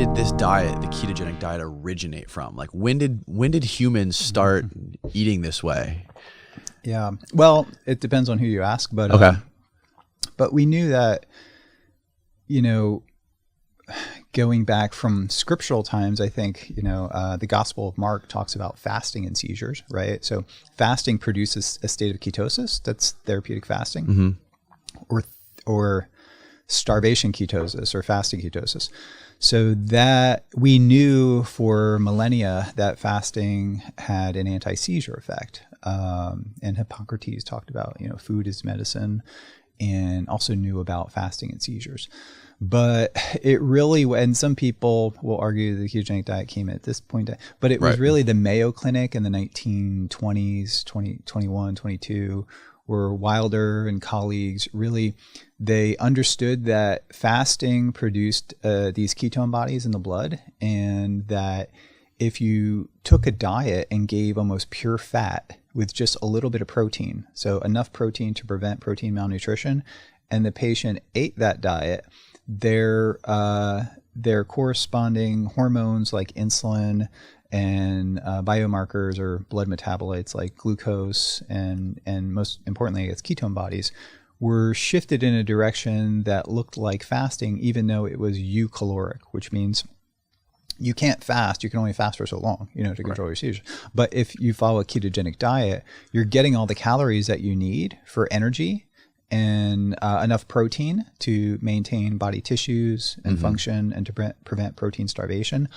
did this diet, the ketogenic diet, originate from? Like, when did humans start eating this way? Yeah. Well, it depends on who you ask, but Okay. But we knew that, going back from scriptural times, I think, the Gospel of Mark talks about fasting and seizures, right? So fasting produces a state of ketosis. That's therapeutic fasting, or starvation ketosis or fasting ketosis. So that we knew for millennia that fasting had an anti-seizure effect. And Hippocrates talked about, food is medicine, and also knew about fasting and seizures. But it really, and some people will argue the ketogenic diet came at this point, but it was really the Mayo Clinic in the 1920s, 2021, 22, where Wilder and colleagues really, they understood that fasting produced these ketone bodies in the blood, and that if you took a diet and gave almost pure fat with just a little bit of protein, so enough protein to prevent protein malnutrition, and the patient ate that diet, their corresponding hormones like insulin and biomarkers or blood metabolites like glucose and most importantly, it's ketone bodies, were shifted in a direction that looked like fasting, even though it was eucaloric, which means you can't fast. You can only fast for so long, to control your seizures. But if you follow a ketogenic diet, you're getting all the calories that you need for energy and enough protein to maintain body tissues and function and to prevent protein starvation.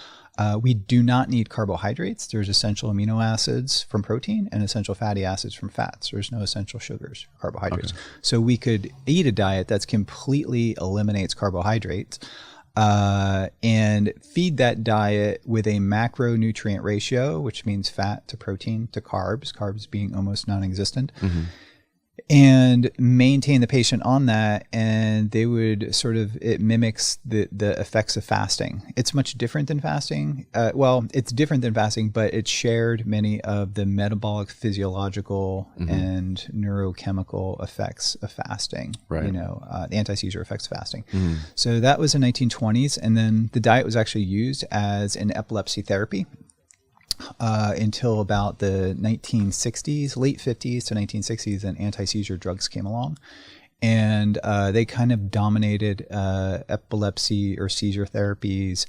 We do not need carbohydrates. There's essential amino acids from protein and essential fatty acids from fats. There's no essential sugars, carbohydrates. Okay. So we could eat a diet that completely eliminates carbohydrates and feed that diet with a macronutrient ratio, which means fat to protein to carbs being almost non-existent. And maintain the patient on that, and they would it mimics the effects of fasting. It's much different than fasting. It's different than fasting, but it shared many of the metabolic, physiological, and neurochemical effects of fasting. Right. The anti-seizure effects of fasting. So that was in the 1920s, and then the diet was actually used as an epilepsy therapy. Until about the 1960s, late 50s to 1960s, and anti-seizure drugs came along. And they kind of dominated epilepsy or seizure therapies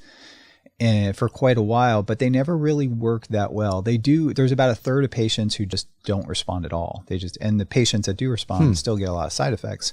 for quite a while, but they never really worked that well. There's about a third of patients who just don't respond at all. And the patients that do respond still get a lot of side effects.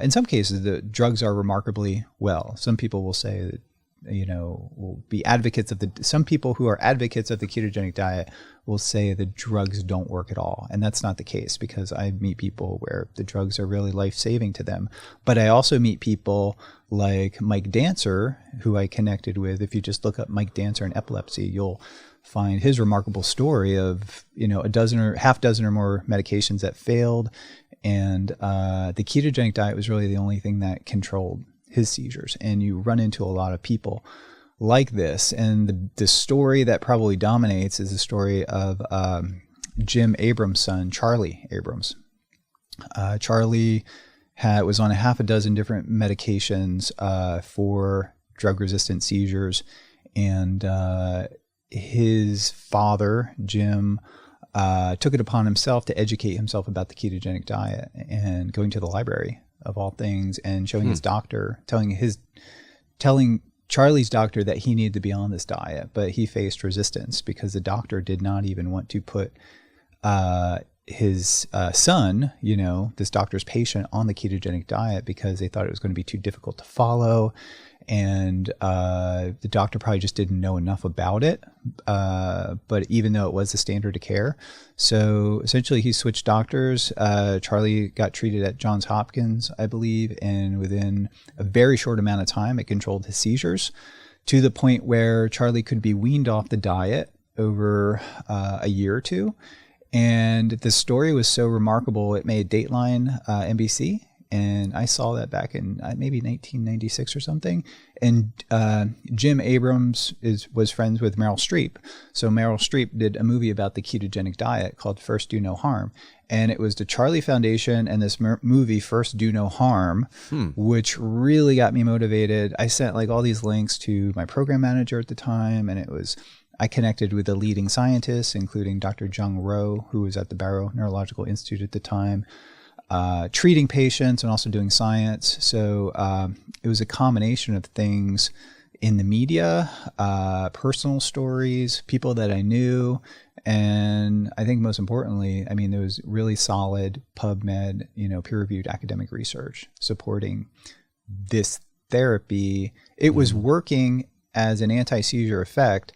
In some cases, the drugs are remarkably well. Some people will say that, will be advocates of some people who are advocates of the ketogenic diet will say the drugs don't work at all. And that's not the case, because I meet people where the drugs are really life-saving to them. But I also meet people like Mike Dancer, who I connected with. If you just look up Mike Dancer and epilepsy, you'll find his remarkable story of, half dozen or more medications that failed. And the ketogenic diet was really the only thing that controlled his seizures. And you run into a lot of people like this. And the story that probably dominates is the story of Jim Abrams' son, Charlie Abrams. Charlie was on a half a dozen different medications for drug-resistant seizures. And his father, Jim, took it upon himself to educate himself about the ketogenic diet, and going to the library of all things and showing his doctor, telling Charlie's doctor that he needed to be on this diet, but he faced resistance because the doctor did not even want to put his son, this doctor's patient, on the ketogenic diet because they thought it was going to be too difficult to follow. And the doctor probably just didn't know enough about it, but even though it was the standard of care. So essentially he switched doctors. Charlie got treated at Johns Hopkins, I believe, and within a very short amount of time, it controlled his seizures to the point where Charlie could be weaned off the diet over a year or two. And the story was so remarkable, it made Dateline NBC. And I saw that back in maybe 1996 or something. And Jim Abrams was friends with Meryl Streep. So Meryl Streep did a movie about the ketogenic diet called First Do No Harm. And it was the Charlie Foundation and this movie First Do No Harm, which really got me motivated. I sent like all these links to my program manager at the time, and I connected with the leading scientists, including Dr. Jung Roh, who was at the Barrow Neurological Institute at the time, treating patients and also doing science. So it was a combination of things in the media, personal stories, people that I knew, and I think most importantly, I mean, there was really solid PubMed, peer-reviewed academic research supporting this therapy. It was working as an anti-seizure effect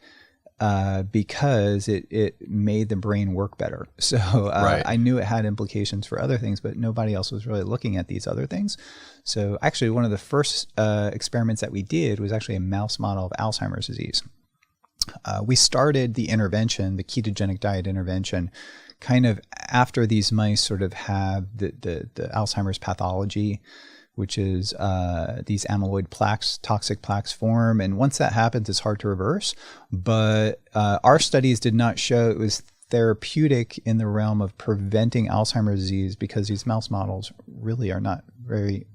because it made the brain work better. So Right. I knew it had implications for other things, but nobody else was really looking at these other things. So actually, one of the first experiments that we did was actually a mouse model of Alzheimer's disease. We started the intervention, the ketogenic diet intervention, kind of after these mice sort of have the Alzheimer's pathology, which is these amyloid plaques, toxic plaques form. And once that happens, it's hard to reverse. But our studies did not show it was therapeutic in the realm of preventing Alzheimer's disease, because these mouse models really are not very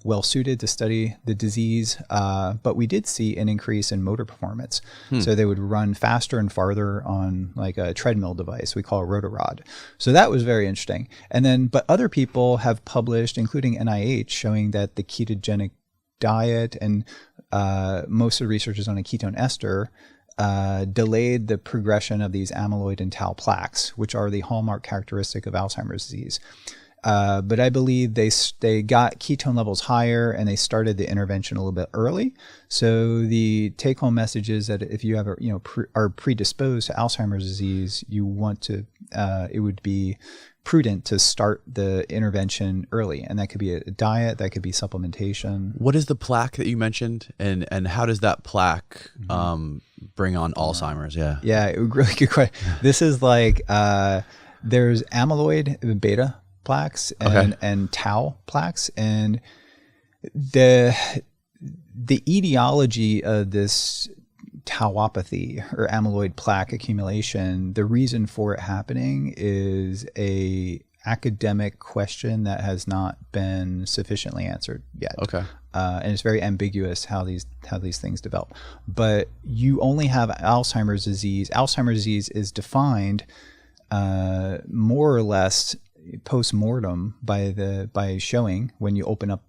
well suited to study the disease. But we did see an increase in motor performance. So they would run faster and farther on like a treadmill device we call a rotorod. So that was very interesting. And then, but other people have published, including NIH, showing that the ketogenic diet and most of the research is on a ketone ester delayed the progression of these amyloid and tau plaques, which are the hallmark characteristic of Alzheimer's disease. But I believe they got ketone levels higher and they started the intervention a little bit early. So the take-home message is that if you have are predisposed to Alzheimer's disease, you want to it would be prudent to start the intervention early, and that could be a diet, that could be supplementation. What is the plaque that you mentioned, and how does that plaque bring on Alzheimer's? Yeah, really good question. This is like there's amyloid beta plaques and tau plaques, and the etiology of this tauopathy or amyloid plaque accumulation, the reason for it happening is a academic question that has not been sufficiently answered yet. And it's very ambiguous how these things develop. But you only have Alzheimer's disease. Alzheimer's disease is defined more or less post-mortem by showing when you open up,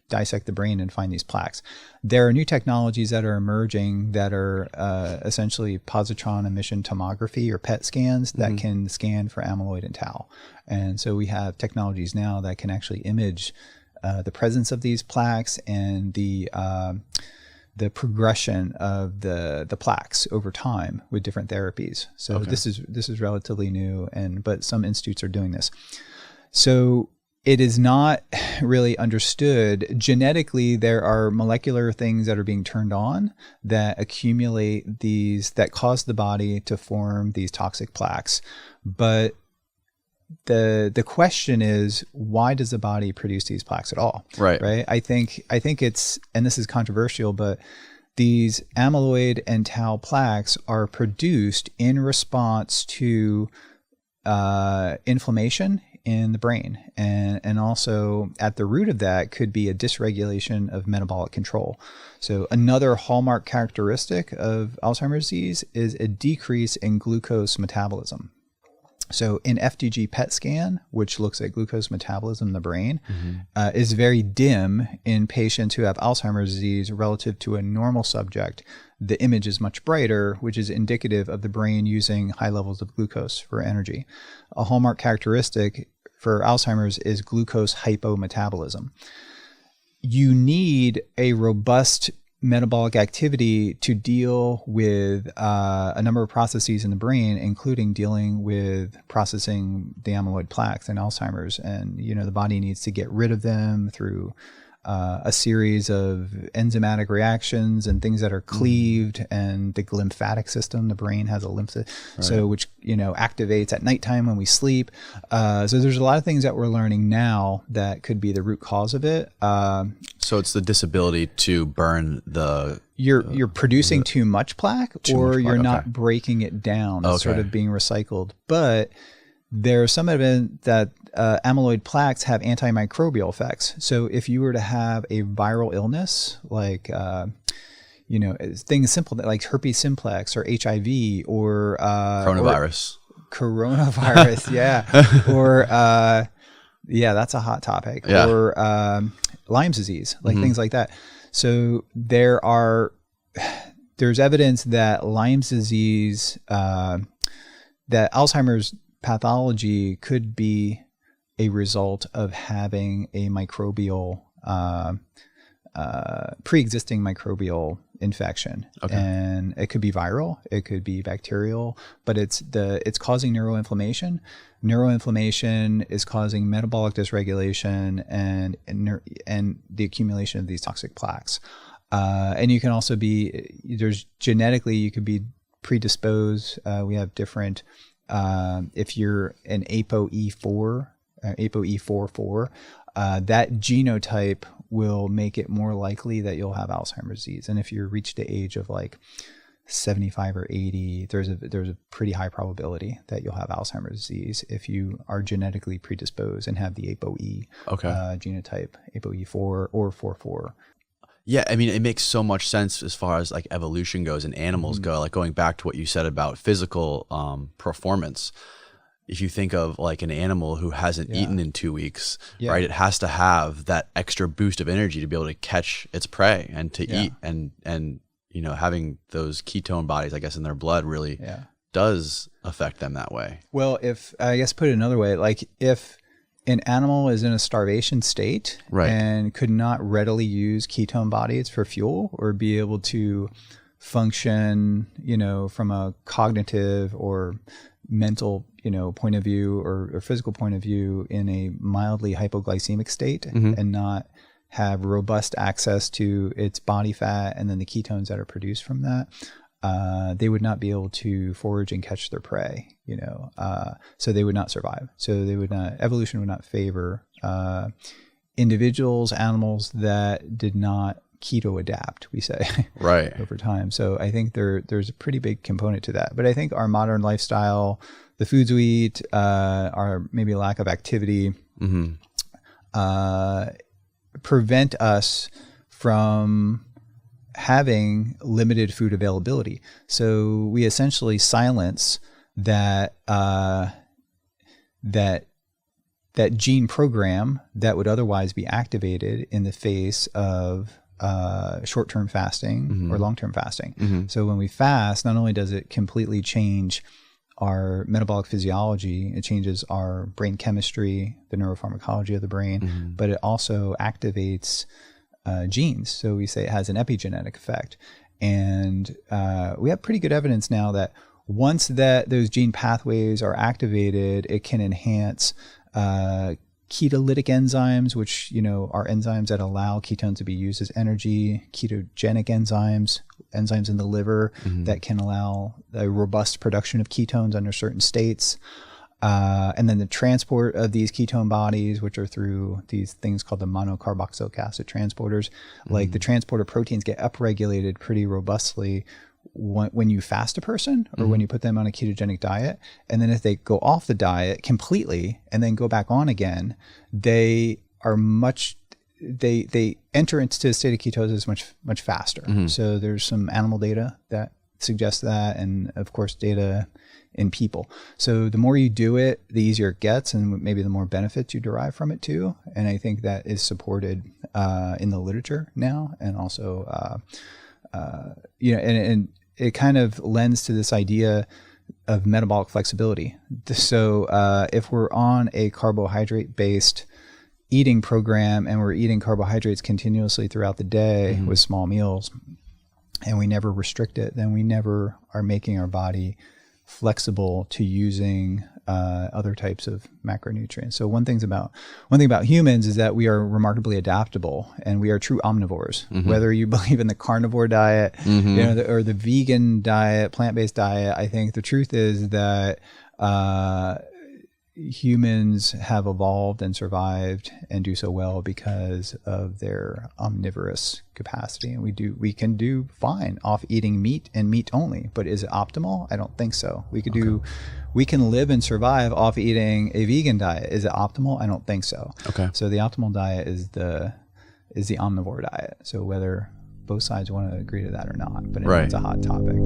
dissect the brain and find these plaques. There are new technologies that are emerging that are essentially positron emission tomography or PET scans that can scan for amyloid and tau. And so we have technologies now that can actually image the presence of these plaques and the progression of the plaques over time with different therapies. So this is relatively new, but some institutes are doing this. So it is not really understood. Genetically, there are molecular things that are being turned on that accumulate these, that cause the body to form these toxic plaques. But the question is, why does the body produce these plaques at all? Right. I think it's, and this is controversial, but these amyloid and tau plaques are produced in response to inflammation in the brain, and also at the root of that could be a dysregulation of metabolic control. So another hallmark characteristic of Alzheimer's disease is a decrease in glucose metabolism. So in FDG PET scan, which looks at glucose metabolism in the brain, is very dim in patients who have Alzheimer's disease relative to a normal subject. The image is much brighter, which is indicative of the brain using high levels of glucose for energy. A hallmark characteristic for Alzheimer's is glucose hypometabolism. You need a robust metabolic activity to deal with a number of processes in the brain, including dealing with processing the amyloid plaques in Alzheimer's. And, the body needs to get rid of them through a series of enzymatic reactions and things that are cleaved, and the lymphatic system, the brain has a lymph, so which activates at nighttime when we sleep. So there's a lot of things that we're learning now that could be the root cause of it. So it's the disability to burn the. You're producing too much plaque, or you're not breaking it down. It's sort of being recycled. But there's some evidence that amyloid plaques have antimicrobial effects. So if you were to have a viral illness, like things simple like herpes simplex or HIV or coronavirus, yeah, or that's a hot topic, or Lyme's disease, like things like that. So there's evidence that Lyme's disease, that Alzheimer's pathology could be a result of having a microbial, pre-existing microbial infection. And it could be viral, it could be bacterial, but it's causing neuroinflammation. Neuroinflammation is causing metabolic dysregulation and the accumulation of these toxic plaques. And you can also genetically, you could be predisposed. We have different, if you're an ApoE44, that genotype will make it more likely that you'll have Alzheimer's disease. And if you're reached the age of like 75 or 80, there's a pretty high probability that you'll have Alzheimer's disease if you are genetically predisposed and have the ApoE genotype, ApoE4 or 44. Yeah, I mean, it makes so much sense as far as like evolution goes and animals go, like going back to what you said about physical performance. If you think of like an animal who hasn't eaten in 2 weeks, right? It has to have that extra boost of energy to be able to catch its prey and to eat, and having those ketone bodies, I guess, in their blood really does affect them that way. Well, if I guess put it another way, like if an animal is in a starvation state and could not readily use ketone bodies for fuel or be able to function, from a cognitive or mental, point of view or physical point of view in a mildly hypoglycemic state and not have robust access to its body fat and then the ketones that are produced from that, they would not be able to forage and catch their prey, so they would not survive. So evolution would not favor individuals, animals that did not keto adapt, we say, over time. So I think there's a pretty big component to that. But I think our modern lifestyle, the foods we eat, our maybe lack of activity, prevent us from having limited food availability. So we essentially silence that gene program that would otherwise be activated in the face of short-term fasting or long-term fasting. So when we fast, not only does it completely change our metabolic physiology, it changes our brain chemistry, the neuropharmacology of the brain, but it also activates genes. So we say it has an epigenetic effect. And we have pretty good evidence now that once those gene pathways are activated, it can enhance ketolytic enzymes, which are enzymes that allow ketones to be used as energy, ketogenic enzymes in the liver that can allow a robust production of ketones under certain states. And then the transport of these ketone bodies, which are through these things called the monocarboxylic acid transporters, like the transporter proteins get upregulated pretty robustly when you fast a person or when you put them on a ketogenic diet. And then if they go off the diet completely and then go back on again, they enter into a state of ketosis much faster. So there's some animal data that suggests that, and of course data in people. So the more you do it, the easier it gets, and maybe the more benefits you derive from it too. And I think that is supported in the literature now, and also and it kind of lends to this idea of metabolic flexibility. So if we're on a carbohydrate-based eating program and we're eating carbohydrates continuously throughout the day with small meals, and we never restrict it, then we never are making our body flexible to using other types of macronutrients. So one thing about humans is that we are remarkably adaptable, and we are true omnivores. Whether you believe in the carnivore diet, or the vegan diet, plant-based diet, I think the truth is that humans have evolved and survived and do so well because of their omnivorous capacity, and we can do fine off eating meat and meat only. But is it optimal? I don't think so. We can live and survive off eating a vegan diet. Is it optimal? I don't think so. Okay. So the optimal diet is the omnivore diet. So whether both sides want to agree to that or not, but it's a hot topic.